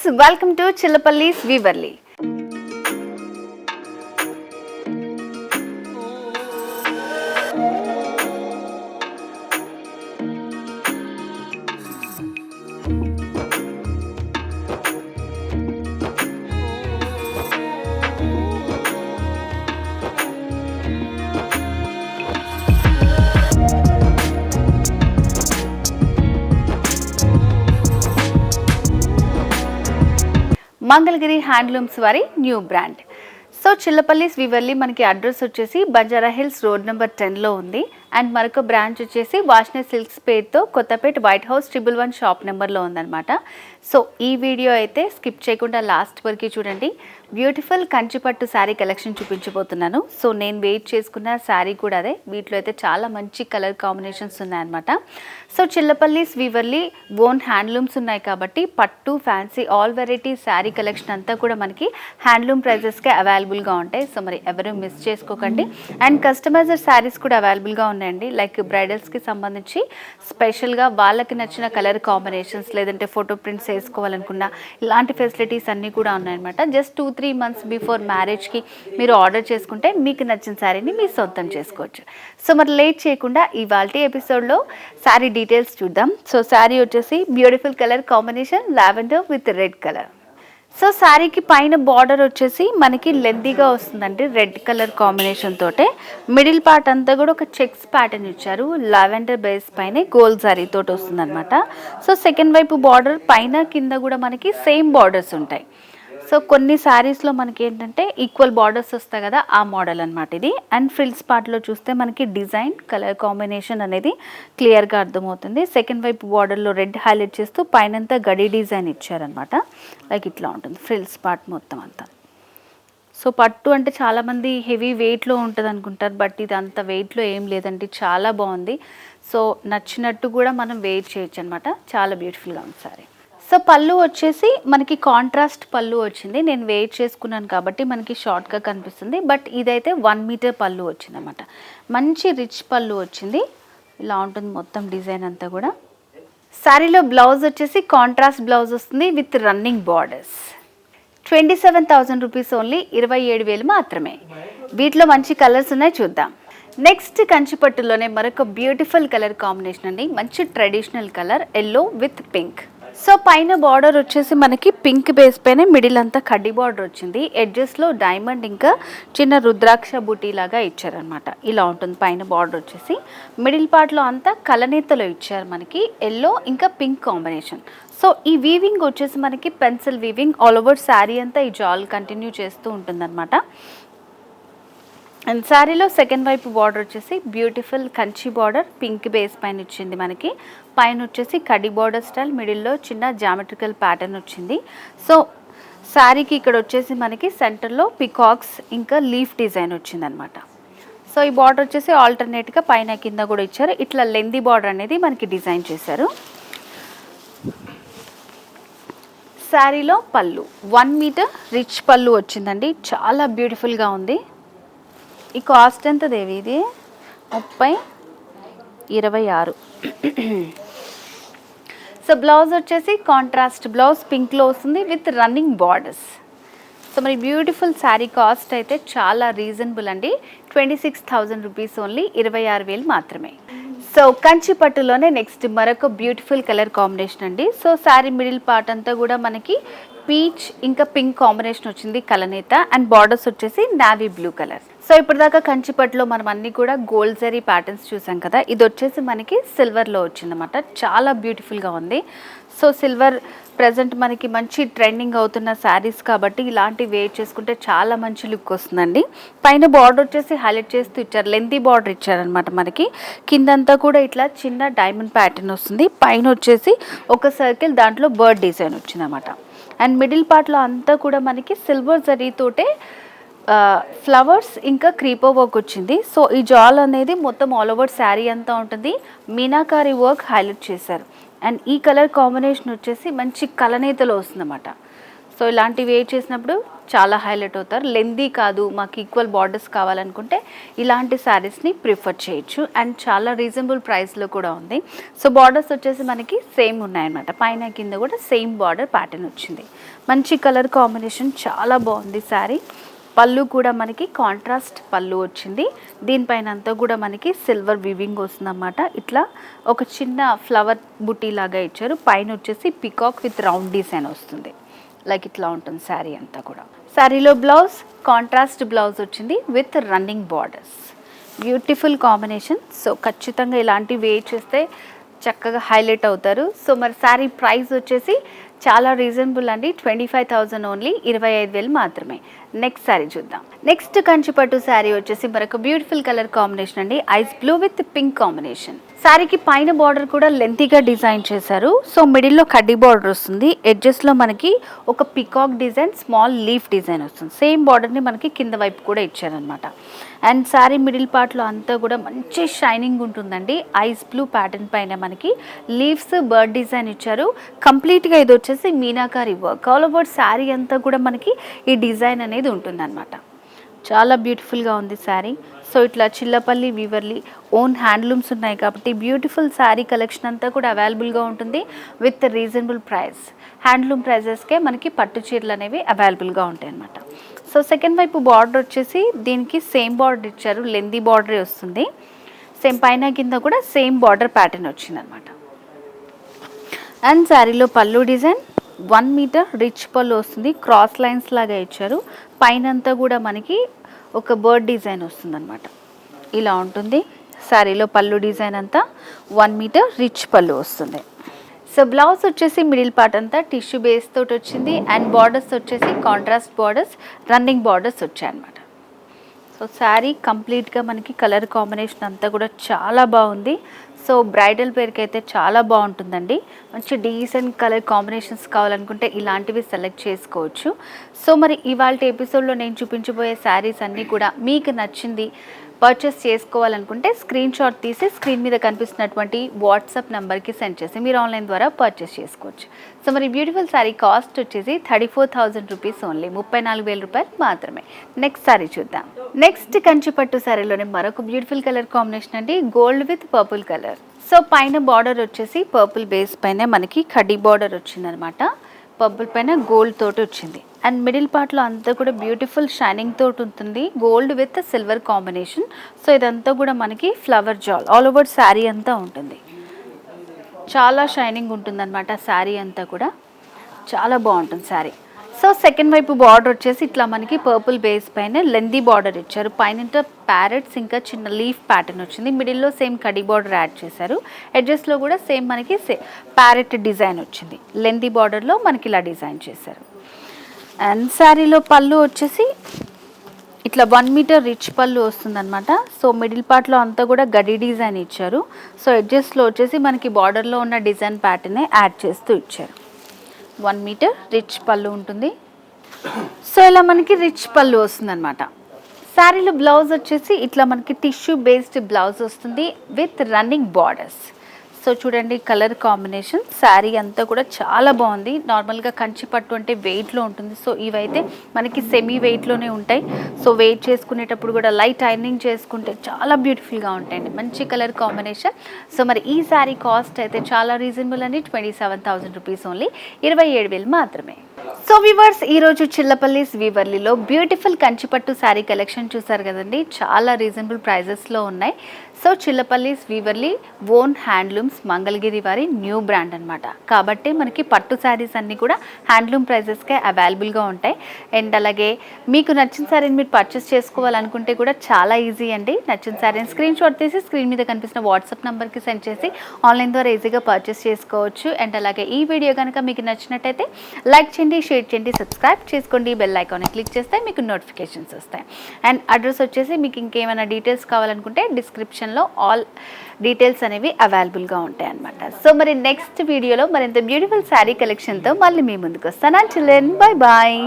Friends, welcome to Chillapalli's Weaverly. Mangalagiri handlooms వారి new brand. So Chillapalli's Weaverly మనకి address వచ్చేసి Banjara hills road number 10లో ఉంది. అండ్ మరొక బ్రాంచ్ వచ్చేసి వాష్నే సిల్క్స్ పేరుతో కొత్తపేట వైట్ హౌస్ 111 షాప్ నెంబర్లో ఉందన్నమాట. సో ఈ వీడియో అయితే స్కిప్ చేయకుండా లాస్ట్ వరకు చూడండి. బ్యూటిఫుల్ కంచిపట్టు శారీ కలెక్షన్ చూపించబోతున్నాను. సో నేను వెయిట్ చేసుకున్న శారీ కూడా అదే. వీటిలో అయితే చాలా మంచి కలర్ కాంబినేషన్స్ ఉన్నాయన్నమాట. సో చిల్లపల్లిస్ వీవర్లీ ఓన్ హ్యాండ్లూమ్స్ ఉన్నాయి కాబట్టి పట్టు, fancy, all variety sari collection అంతా కూడా మనకి హ్యాండ్లూమ్ ప్రైజెస్కే అవైలబుల్గా ఉంటాయి. సో మరి ఎవరు మిస్ చేసుకోకండి. అండ్ కస్టమైజర్ శారీస్ కూడా అవైలబుల్గా ఉన్నాయండి. లైక్ బ్రైడల్స్కి సంబంధించి స్పెషల్గా వాళ్ళకి నచ్చిన కలర్ కాంబినేషన్స్, లేదంటే ఫోటో ప్రింట్స్ వేసుకోవాలనుకున్న ఇలాంటి ఫెసిలిటీస్ అన్నీ కూడా ఉన్నాయన్నమాట. జస్ట్ 2-3 months బిఫోర్ మ్యారేజ్కి మీరు ఆర్డర్ చేసుకుంటే మీకు నచ్చిన శారీని మీరు సొంతం చేసుకోవచ్చు. సో మరి లేట్ చేయకుండా ఇవాల్టి ఎపిసోడ్లో శారీ డీటెయిల్స్ చూద్దాం. సో శారీ వచ్చేసి beautiful colour combination lavender with red colour. So శారీకి పైన బార్డర్ వచ్చేసి మనకి లెంతీగా వస్తుందండి, రెడ్ కలర్ కాంబినేషన్ తోటే. మిడిల్ పార్ట్ అంతా కూడా ఒక చెక్స్ ప్యాటర్న్ ఇచ్చారు. లావెండర్ బేస్ పైన గోల్డ్ శారీ తోటి వస్తుంది అనమాట. సో సెకండ్ వైపు బార్డర్ పైన కింద కూడా మనకి సేమ్ బార్డర్స్ ఉంటాయి. సో కొన్ని శారీస్లో మనకి ఏంటంటే ఈక్వల్ బార్డర్స్ వస్తాయి కదా, ఆ మోడల్ అనమాట ఇది. అండ్ ఫ్రిల్స్ పార్ట్లో చూస్తే మనకి డిజైన్, కలర్ కాంబినేషన్ అనేది క్లియర్గా అర్థమవుతుంది. సెకండ్ వైపు బార్డర్లో రెడ్ హైలైట్ చేస్తూ పైనంతా గడి డిజైన్ ఇచ్చారనమాట. లైక్ ఇట్లా ఉంటుంది ఫ్రిల్స్ పార్ట్ మొత్తం అంతా. సో పట్టు అంటే చాలామంది హెవీ వెయిట్లో ఉంటుంది అనుకుంటారు, బట్ ఇది అంత వెయిట్లో ఏం లేదండి, చాలా బాగుంది. సో నచ్చినట్టు కూడా మనం వెయిట్ చేయొచ్చు అనమాట. చాలా బ్యూటిఫుల్గా ఉంది సారీ. సో పళ్ళు వచ్చేసి మనకి కాంట్రాస్ట్ పళ్ళు వచ్చింది. నేను వెయిట్ చేసుకున్నాను కాబట్టి మనకి షార్ట్గా కనిపిస్తుంది, బట్ ఇదైతే 1 మీటర్ పళ్ళు వచ్చింది అనమాట. మంచి రిచ్ పళ్ళు వచ్చింది. ఇలా ఉంటుంది మొత్తం డిజైన్ అంతా కూడా. శారీలో బ్లౌజ్ వచ్చేసి కాంట్రాస్ట్ బ్లౌజ్ వస్తుంది with running borders. 27,000 rupees only, 27,000 మాత్రమే. వీటిలో మంచి కలర్స్ ఉన్నాయి, చూద్దాం. నెక్స్ట్ కంచిపట్టులోనే మరొక బ్యూటిఫుల్ కలర్ కాంబినేషన్ అండి. మంచి traditional colour yellow with pink. So పైన బార్డర్ వచ్చేసి మనకి పింక్ బేస్ పైన మిడిల్ అంతా కడ్డీ బార్డర్ వచ్చింది. ఎడ్జెస్లో డైమండ్ ఇంకా చిన్న రుద్రాక్ష బూటీ లాగా ఇచ్చారనమాట. ఇలా ఉంటుంది పైన బార్డర్ వచ్చేసి. మిడిల్ పార్ట్లో అంతా కలనేతలో ఇచ్చారు మనకి, ఎల్లో ఇంకా పింక్ కాంబినేషన్. సో ఈ వీవింగ్ వచ్చేసి మనకి pencil weaving all over sari అంతా ఈ జాల్ కంటిన్యూ చేస్తూ ఉంటుందన్నమాట. అండ్ శారీలో సెకండ్ వైపు బార్డర్ వచ్చేసి beautiful Kanchi border pink base పైన ఇచ్చింది మనకి. పైన వచ్చేసి కడి బార్డర్ స్టైల్, మిడిల్లో చిన్న జామెట్రికల్ ప్యాటర్న్ వచ్చింది. సో శారీకి ఇక్కడ వచ్చేసి మనకి సెంటర్లో పికాక్స్ ఇంకా లీఫ్ డిజైన్ వచ్చిందనమాట. సో ఈ బార్డర్ వచ్చేసి ఆల్టర్నేట్గా పైన కింద కూడా ఇచ్చారు. ఇట్లా లెందీ బార్డర్ అనేది మనకి డిజైన్ చేశారు. శారీలో పళ్ళు 1 మీటర్ రిచ్ పళ్ళు వచ్చిందండి. చాలా బ్యూటిఫుల్గా ఉంది. ఈ కాస్ట్ ఎంత దేవి? ఇది 30-26. సో బ్లౌజ్ వచ్చేసి కాంట్రాస్ట్ బ్లౌజ్ పింక్లో వస్తుంది విత్ రన్నింగ్ బార్డర్స్. సో మరి బ్యూటిఫుల్ శారీ కాస్ట్ అయితే చాలా రీజనబుల్ అండి. 26,000 రూపీస్ ఓన్లీ, 26,000 మాత్రమే. సో కంచి పట్టులోనే నెక్స్ట్ మరొక బ్యూటిఫుల్ కలర్ కాంబినేషన్ అండి. సో శారీ మిడిల్ పార్ట్ అంతా కూడా మనకి పీచ్ ఇంకా పింక్ కాంబినేషన్ వచ్చింది కలనేత. అండ్ బార్డర్స్ వచ్చేసి నావీ బ్లూ కలర్. సో ఇప్పటిదాకా కంచిపట్టులో మనం అన్ని కూడా గోల్డ్ జరీ ప్యాటర్న్స్ చూసాం కదా, ఇది వచ్చేసి మనకి సిల్వర్లో వచ్చిందన్నమాట. చాలా బ్యూటిఫుల్గా ఉంది. సో సిల్వర్ ప్రజెంట్ మనకి మంచి ట్రెండింగ్ అవుతున్న శారీస్ కాబట్టి ఇలాంటి వేర్ చేసుకుంటే చాలా మంచి లుక్ వస్తుందండి. పైన బార్డర్ వచ్చేసి హైలైట్ చేస్తూ ఇచ్చారు, లెంతీ బార్డర్ ఇచ్చారనమాట మనకి. కిందంతా కూడా ఇట్లా చిన్న డైమండ్ ప్యాటర్న్ వస్తుంది. పైన వచ్చేసి ఒక సర్కిల్, దాంట్లో బర్డ్ డిజైన్ వచ్చిందన్నమాట. అండ్ మిడిల్ పార్ట్లో అంతా కూడా మనకి సిల్వర్ జరీతోటే ఫ్లవర్స్ ఇంకా క్రీపర్ వర్క్ వచ్చింది. సో ఈ జాల్ అనేది మొత్తం ఆల్ ఓవర్ శారీ అంతా ఉంటుంది. మీనాకారి వర్క్ హైలైట్ చేశారు. అండ్ ఈ కలర్ కాంబినేషన్ వచ్చేసి మంచి కలనేతలో వస్తుందన్నమాట. సో ఇలాంటివి వేర్ చేసినప్పుడు చాలా హైలైట్ అవుతారు. లెందీ కాదు, మాకు ఈక్వల్ బార్డర్స్ కావాలనుకుంటే ఇలాంటి శారీస్ని ప్రిఫర్ చేయొచ్చు. అండ్ చాలా రీజనబుల్ ప్రైస్లో కూడా ఉంది. సో బార్డర్స్ వచ్చేసి మనకి సేమ్ ఉన్నాయన్నమాట. పైన కింద కూడా సేమ్ బార్డర్ ప్యాటర్న్ వచ్చింది. మంచి కలర్ కాంబినేషన్, చాలా బాగుంది శారీ. పళ్ళు కూడా మనకి కాంట్రాస్ట్ పళ్ళు వచ్చింది. దీనిపైన అంతా కూడా మనకి సిల్వర్ వివింగ్ వస్తుందన్నమాట. ఇట్లా ఒక చిన్న ఫ్లవర్ బుటీ లాగా ఇచ్చారు. పైన వచ్చేసి పికాక్ విత్ రౌండ్ డిజైన్ వస్తుంది. లైక్ ఇట్లా ఉంటుంది శారీ అంతా కూడా. శారీలో బ్లౌజ్ కాంట్రాస్ట్ బ్లౌజ్ వచ్చింది with running borders. Beautiful combination. So ఖచ్చితంగా ఇలాంటివి వేర్ చేస్తే చక్కగా హైలైట్ అవుతారు. సో మరి శారీ ప్రైస్ వచ్చేసి చాలా రీజనబుల్ అండి. 25,000 ఓన్లీ, 25,000 మాత్రమే. నెక్స్ట్ శారీ చూద్దాం. నెక్స్ట్ కంచిపట్టు శారీ వచ్చేసి మరొక బ్యూటిఫుల్ కలర్ కాంబినేషన్ అండి. Ice blue with pink combination. శారీకి పైన బార్డర్ కూడా లెంతీగా డిజైన్ చేశారు. సో మిడిల్లో కడ్డీ బార్డర్ వస్తుంది. ఎడ్జెస్లో మనకి ఒక peacock design, small leaf design వస్తుంది. సేమ్ బార్డర్ని మనకి కింద వైపు కూడా ఇచ్చారనమాట. అండ్ శారీ మిడిల్ పార్ట్లో అంతా కూడా మంచి షైనింగ్ ఉంటుందండి. ఐస్ బ్లూ ప్యాటర్న్ పైన మనకి లీవ్స్, బర్డ్ డిజైన్ ఇచ్చారు. కంప్లీట్గా ఇది వచ్చేసి meenakari work. All over sari అంతా కూడా మనకి ఈ డిజైన్ అనేది ఉంటుందన్నమాట. చాలా బ్యూటిఫుల్గా ఉంది శారీ. సో ఇట్లా చిల్లపల్లి వీవర్లీ ఓన్ హ్యాండ్లూమ్స్ ఉన్నాయి కాబట్టి బ్యూటిఫుల్ శారీ కలెక్షన్ అంతా కూడా అవైలబుల్గా ఉంటుంది విత్ రీజనబుల్ ప్రైస్. హ్యాండ్లూమ్ ప్రైజెస్కే మనకి పట్టు చీరలు అనేవి అవైలబుల్గా ఉంటాయి అన్నమాట. సో సెకండ్ వైపు బార్డర్ వచ్చేసి దీనికి సేమ్ బార్డర్ ఇచ్చారు. లెందీ బార్డరే వస్తుంది. సేమ్ పైన కింద కూడా సేమ్ బార్డర్ ప్యాటర్న్ వచ్చిందనమాట. అండ్ శారీలో పళ్ళు డిజైన్ 1 మీటర్ రిచ్ పళ్ళు వస్తుంది. క్రాస్ లైన్స్ లాగా ఇచ్చారు. పైనంతా కూడా మనకి ఒక బర్డ్ డిజైన్ వస్తుందన్నమాట. ఇలా ఉంటుంది శారీలో పళ్ళు డిజైన్ అంతా. 1 మీటర్ రిచ్ పళ్ళు వస్తుంది. సో బ్లౌజ్ వచ్చేసి మిడిల్ పార్ట్ అంతా టిష్యూ బేస్ తోటి వచ్చింది. అండ్ బార్డర్స్ వచ్చేసి కాంట్రాస్ట్ బార్డర్స్, రన్నింగ్ బార్డర్స్ వచ్చాయన్నమాట. సో శారీ కంప్లీట్గా మనకి కలర్ కాంబినేషన్ అంతా కూడా చాలా బాగుంది. సో బ్రైడల్ పేరుకి అయితే చాలా బాగుంటుందండి. మంచి డీసెంట్ కలర్ కాంబినేషన్స్ కావాలనుకుంటే ఇలాంటివి సెలెక్ట్ చేసుకోవచ్చు. సో మరి ఇవాళ ఎపిసోడ్లో నేను చూపించబోయే శారీస్ అన్నీ కూడా మీకు నచ్చింది పర్చేస్ చేసుకోవాలనుకుంటే స్క్రీన్ షాట్ తీసి స్క్రీన్ మీద కనిపిస్తున్నటువంటి వాట్సాప్ నెంబర్కి సెండ్ చేసి మీరు ఆన్లైన్ ద్వారా పర్చేస్ చేసుకోవచ్చు. సో మరి బ్యూటిఫుల్ శారీ కాస్ట్ వచ్చేసి 34,000 రూపీస్ ఓన్లీ, 34,000 రూపాయలు మాత్రమే. నెక్స్ట్ శారీ చూద్దాం. నెక్స్ట్ కంచిపట్టు శారీలోనే మరొక బ్యూటిఫుల్ కలర్ కాంబినేషన్ అండి, gold with purple colour. So పైన బార్డర్ వచ్చేసి పర్పుల్ బేస్ పైన మనకి కడ్డీ బార్డర్ వచ్చిందనమాట. పర్పుల్ పైన గోల్డ్ తోటి వచ్చింది. అండ్ మిడిల్ పార్ట్లో అంతా కూడా బ్యూటిఫుల్ షైనింగ్ తోటి ఉంటుంది. Gold with silver combination. So ఇదంతా కూడా మనకి ఫ్లవర్ జాల్ ఆల్ ఓవర్ శారీ అంతా ఉంటుంది. చాలా షైనింగ్ ఉంటుందన్నమాట శారీ అంతా కూడా. చాలా బాగుంటుంది శారీ. సో సెకండ్ వైపు బార్డర్ వచ్చేసి ఇట్లా మనకి పర్పుల్ బేస్ పైన లెందీ బార్డర్ ఇచ్చారు. పైన ప్యారెట్స్ ఇంకా చిన్న లీఫ్ ప్యాటర్న్ వచ్చింది. మిడిల్లో సేమ్ కడి బార్డర్ యాడ్ చేశారు. ఎడ్జెస్లో కూడా సేమ్ మనకి ప్యారెట్ డిజైన్ వచ్చింది. లెందీ బార్డర్లో మనకి ఇలా డిజైన్ చేశారు. అండ్ శారీలో పళ్ళు వచ్చేసి ఇట్లా 1 మీటర్ రిచ్ పళ్ళు వస్తుందన్నమాట. సో మిడిల్ పార్ట్లో అంతా కూడా గడి డిజైన్ ఇచ్చారు. సో ఎడ్జెస్లో వచ్చేసి మనకి బార్డర్లో ఉన్న డిజైన్ ప్యాటర్నే యాడ్ చేస్తూ ఇచ్చారు. 1 మీటర్ రిచ్ పళ్ళు ఉంటుంది. సో ఇలా మనకి రిచ్ పళ్ళు వస్తుందన్నమాట. శారీలో బ్లౌజ్ వచ్చేసి ఇట్లా మనకి టిష్యూ బేస్డ్ బ్లౌజ్ వస్తుంది విత్ రన్నింగ్ బార్డర్స్. సో చూడండి కలర్ కాంబినేషన్. శారీ అంతా కూడా చాలా బాగుంది. నార్మల్గా కంచి పట్టు అంటే వెయిట్లో ఉంటుంది. సో ఇవైతే మనకి సెమీ వెయిట్లోనే ఉంటాయి. సో వెయిట్ చేసుకునేటప్పుడు కూడా లైట్ ఐరనింగ్ చేసుకుంటే చాలా బ్యూటిఫుల్గా ఉంటాయండి. మంచి కలర్ కాంబినేషన్. సో మరి ఈ శారీ కాస్ట్ అయితే చాలా రీజనబుల్ అండి. 27,000 రూపీస్ ఓన్లీ, 27,000 మాత్రమే. సో వ్యూవర్స్, ఈరోజు చిల్లపల్లిస్ వీవర్లీలో బ్యూటిఫుల్ కంచిపట్టు శారీ కలెక్షన్ చూసారు కదండి. చాలా రీజనబుల్ ప్రైజెస్లో ఉన్నాయి. So Chillapalli's వీవర్లీ own handlooms Mangalagiri వారి న్యూ బ్రాండ్ అనమాట. కాబట్టి మనకి పట్టు శారీస్ అన్నీ కూడా హ్యాండ్లూమ్ ప్రైజెస్కే అవైలబుల్గా ఉంటాయి. అండ్ అలాగే మీకు నచ్చిన శారీని మీరు పర్చేస్ చేసుకోవాలనుకుంటే కూడా చాలా ఈజీ అండి. నచ్చిన శారీని స్క్రీన్ షాట్ తీసి స్క్రీన్ మీద కనిపిస్తున్న వాట్సాప్ నెంబర్కి సెండ్ చేసి ఆన్లైన్ ద్వారా ఈజీగా పర్చేస్ చేసుకోవచ్చు. అండ్ అలాగే ఈ వీడియో కనుక మీకు నచ్చినట్టయితే లైక్ చేయండి, షేర్ చేయండి, సబ్స్క్రైబ్ చేసుకోండి. బెల్ ఐకాన్ని క్లిక్ చేస్తే మీకు నోటిఫికేషన్స్ వస్తాయి. అండ్ అడ్రస్ వచ్చేసి మీకు ఇంకేమైనా డీటెయిల్స్ కావాలనుకుంటే డిస్క్రిప్షన్లో ఆల్ డీటెయిల్స్ అనేవి అవైలబుల్గా ఉంటాయి అన్నమాట. సో మరి నెక్స్ట్ వీడియోలో మరింత బ్యూటిఫుల్ శారీ కలెక్షన్తో మళ్ళీ మీ ముందుకు వస్తాను. Children, bye bye.